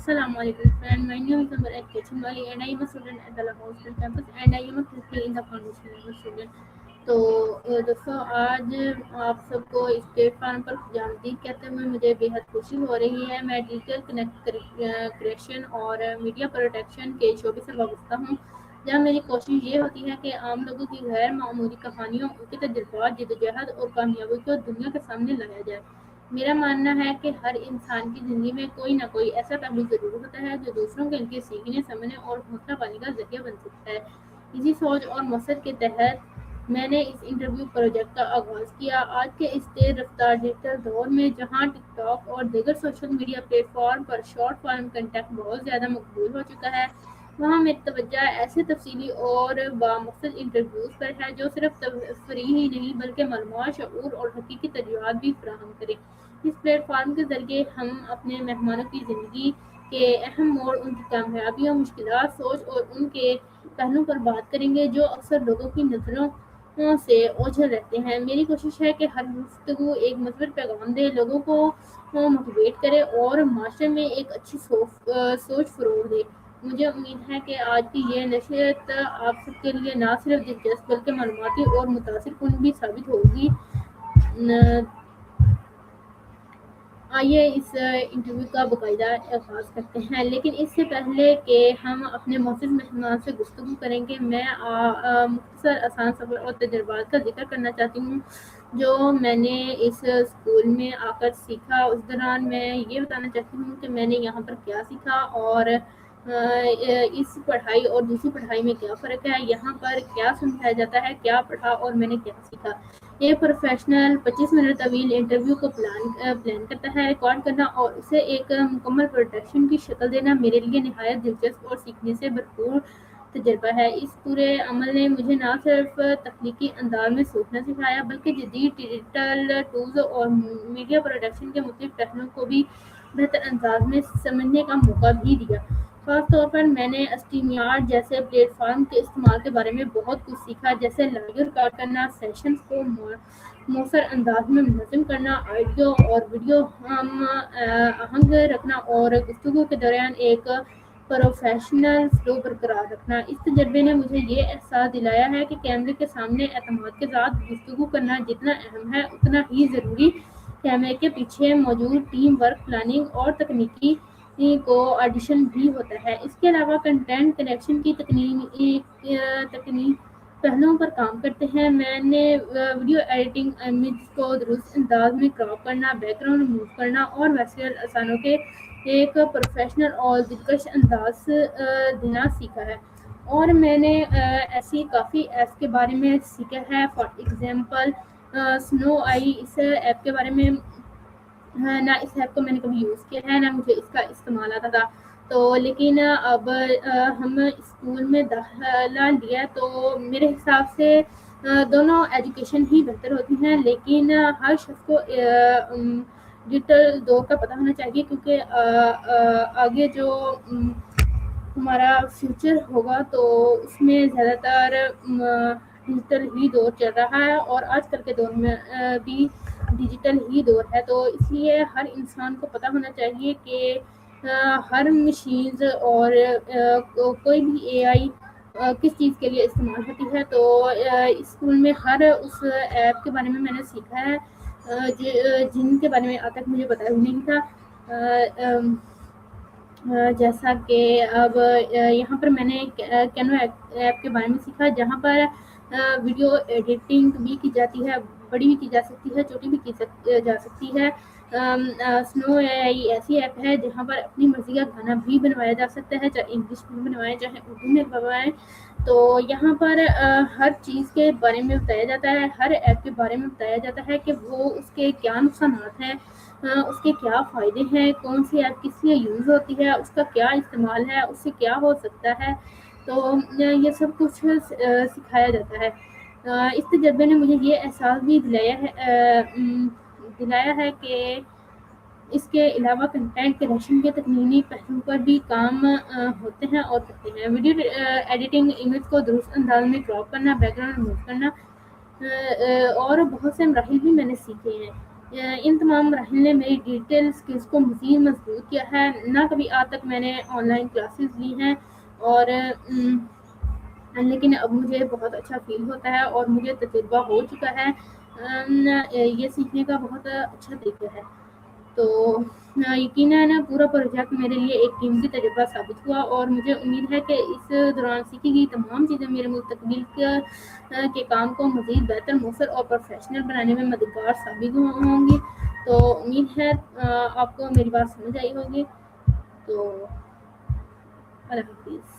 Assalamu alaikum friend. My name is Amber at Kachinwali and I am a student at the Lahore State campus and I am a currently in the foundation level student. तो दोस्तों आज आप सबको इस platform पर खुशामदीद कहते हुए मुझे बेहद खुशी हो रही है। मैं डिजिटल कनेक्ट क्रिएशन और मीडिया प्रोटेक्शन के शोबे से वाबस्ता हूँ, जहाँ मेरी कोशिश ये होती है कि आम लोगों की गैर मामूली कहानियों, उनके तजुर्बात, जद्दोजहद और कामयाबी को दुनिया के सामने लाया जाए। मेरा मानना है कि हर इंसान की ज़िंदगी में कोई ना कोई ऐसा पहलू ज़रूर होता है जो दूसरों के लिए सीखने, समझने और हौसला पाने का ज़रिया बन सकता है। इसी सोच और मकसद के तहत मैंने इस इंटरव्यू प्रोजेक्ट का आगाज़ किया। आज के इस तेज़ रफ्तार डिजिटल दौर में जहाँ टिकटॉक और दीगर सोशल मीडिया प्लेटफॉर्म पर शॉर्ट फॉर्म कंटेंट बहुत ज़्यादा मकबूल हो चुका है, वहाँ मेरी तवज्जो ऐसे तफसीली और बामकसद इंटरव्यूज़ पर है जो सिर्फ तफरीह ही नहीं बल्कि मालूमात, शऊर और हकीकी तजुर्बात भी फराहम करें। इस प्लेटफॉर्म के ज़रिए हम अपने मेहमानों की ज़िंदगी के अहम मोड़, उनकी कामयाबियों, मुश्किलात, सोच और उनके पहलुओं पर बात करेंगे जो अक्सर लोगों की नज़रों से ओझल रहते हैं। मेरी कोशिश है कि हर गुफ्तगू एक मुस्बत पैगाम दे, लोगों को मोटिवेट करे और माशरे में एक अच्छी सोच फ़रोग़ दे। मुझे उम्मीद है कि आज की ये नशियत आप सबके लिए ना सिर्फ दिलचस्प बल्कि मालूमाती और मुतासिर कुन भी साबित होगी। आइए इस इंटरव्यू का बाकायदा आगाज़ करते हैं, लेकिन इससे पहले कि हम अपने मोअज़्ज़ज़ मेहमान से गुफ्तगू करेंगे, मैं मुख्तसर आसान सफ़र और तजुर्बात का जिक्र करना चाहती हूँ जो मैंने इस स्कूल में आकर सीखा। उस दौरान मैं ये बताना चाहती हूँ कि मैंने यहाँ पर क्या सीखा और इस पढ़ाई और दूसरी पढ़ाई में क्या फ़र्क है, यहाँ पर क्या समझाया जाता है, क्या पढ़ा और मैंने क्या सीखा। ये प्रोफेशनल 25 मिनट तवील इंटरव्यू को प्लान करता है। रिकॉर्ड करना और उसे एक मुकम्मल प्रोडक्शन की शक्ल देना मेरे लिए निहायत दिलचस्प और सीखने से भरपूर तजर्बा है। इस पूरे अमल ने मुझे ना सिर्फ तकनीकी अंदाज में सोचना सिखाया बल्कि जदीद डिजिटल टूल्स और मीडिया प्रोडक्शन के मुख्तलिफ पहलुओं को भी बेहतर अंदाज में समझने का मौका भी दिया। खास तौर पर मैंने StreamYard जैसे प्लेटफॉर्म के इस्तेमाल के बारे में बहुत कुछ सीखा, जैसे लाइव रिकॉर्ड करना, सेशंस को मौसर अंदाज में मुनज़्ज़म करना, ऑडियो और वीडियो आहंग रखना और गुफ्तगू के दौरान एक प्रोफेशनल फ्लो बरकरार रखना। इस तजर्बे ने मुझे ये एहसास दिलाया है कि कैमरे के सामने एतमाद के साथ गुफ्तगू करना जितना अहम है उतना ही ज़रूरी कैमरे के पीछे मौजूद टीम वर्क, प्लानिंग और तकनीकी को ऑडिशन भी होता है। इसके अलावा कंटेंट कनेक्शन की तकनीक पहलुओं पर काम करते हैं। मैंने वीडियो एडिटिंग, इमेज को दुरुस्त अंदाज में क्रॉप करना, बैकग्राउंड रिमूव करना और वैसे आसानों के एक प्रोफेशनल और दिलकश अंदाज देना सीखा है। और मैंने ऐसी काफ़ी ऐप्स के बारे में सीखा है। फॉर एग्जांपल स्नो आई, इस ऐप के बारे में ना इस ऐप को मैंने कभी यूज़ किया है ना मुझे इसका इस्तेमाल आता था, तो लेकिन अब हम स्कूल में दाखिला लिया तो मेरे हिसाब से दोनों एजुकेशन ही बेहतर होती हैं, लेकिन हर शख्स को डिजिटल दौर का पता होना चाहिए क्योंकि आगे जो हमारा फ्यूचर होगा तो उसमें ज़्यादातर डिजिटल ही दौर चल रहा है और आजकल के दौर में भी डिजिटल ही दौर है। तो इसलिए हर इंसान को पता होना चाहिए कि हर मशीन्स और कोई भी AI किस चीज़ के लिए इस्तेमाल होती है। तो स्कूल में हर उस ऐप के बारे में मैंने सीखा है जिनके बारे में आज तक मुझे पता ही नहीं था। जैसा कि अब यहाँ पर मैंने कैनवा ऐप के बारे में सीखा, जहाँ पर वीडियो एडिटिंग भी की जाती है, बड़ी भी की जा सकती है, छोटी भी की जा सकती है। स्नो AI ऐसी ऐप है जहाँ पर अपनी मर्ज़ी का गाना भी बनवाया जा सकता है, चाहे इंग्लिश में बनवाएं चाहे उर्दू में बनवाएं। तो यहाँ पर हर चीज़ के बारे में बताया जाता है, हर ऐप के बारे में बताया जाता है कि वो उसके क्या नुकसानात हैं, उसके क्या फ़ायदे हैं, कौन सी ऐप किस लिए यूज़ होती है, उसका क्या इस्तेमाल है, उससे क्या हो सकता है। तो ये सब कुछ सिखाया जाता है। इस तजर्बे ने मुझे ये एहसास भी दिलाया है कि इसके अलावा कंटेंट क्रिएशन के तकनीकी पहलुओं पर भी काम होते हैं और करते हैं। वीडियो एडिटिंग, इमेज को दुरुस्त अंदाज में क्रॉप करना, बैकग्राउंड रिमूव करना और बहुत से मराहिल भी मैंने सीखे हैं। ان تمام مراحل نے میری ڈیجیٹل اسکلس کو مزید مضبوط کیا ہے۔ نہ کبھی آج تک میں نے آن لائن کلاسز لی ہیں، اور لیکن اب مجھے بہت اچھا فیل ہوتا ہے اور مجھے تجربہ ہو چکا ہے۔ یہ سیکھنے کا بہت اچھا طریقہ ہے۔ تو یقیناً پورا پروجیکٹ میرے لیے ایک قیمتی تجربہ ثابت ہوا، اور مجھے امید ہے کہ اس دوران سیکھی گئی تمام چیزیں میرے مستقبل کے کام کو مزید بہتر، مؤثر اور پروفیشنل بنانے میں مددگار ثابت ہوں گی۔ تو امید ہے آپ کو میری بات سمجھ آئی ہوگی۔ تو اللہ حافظ۔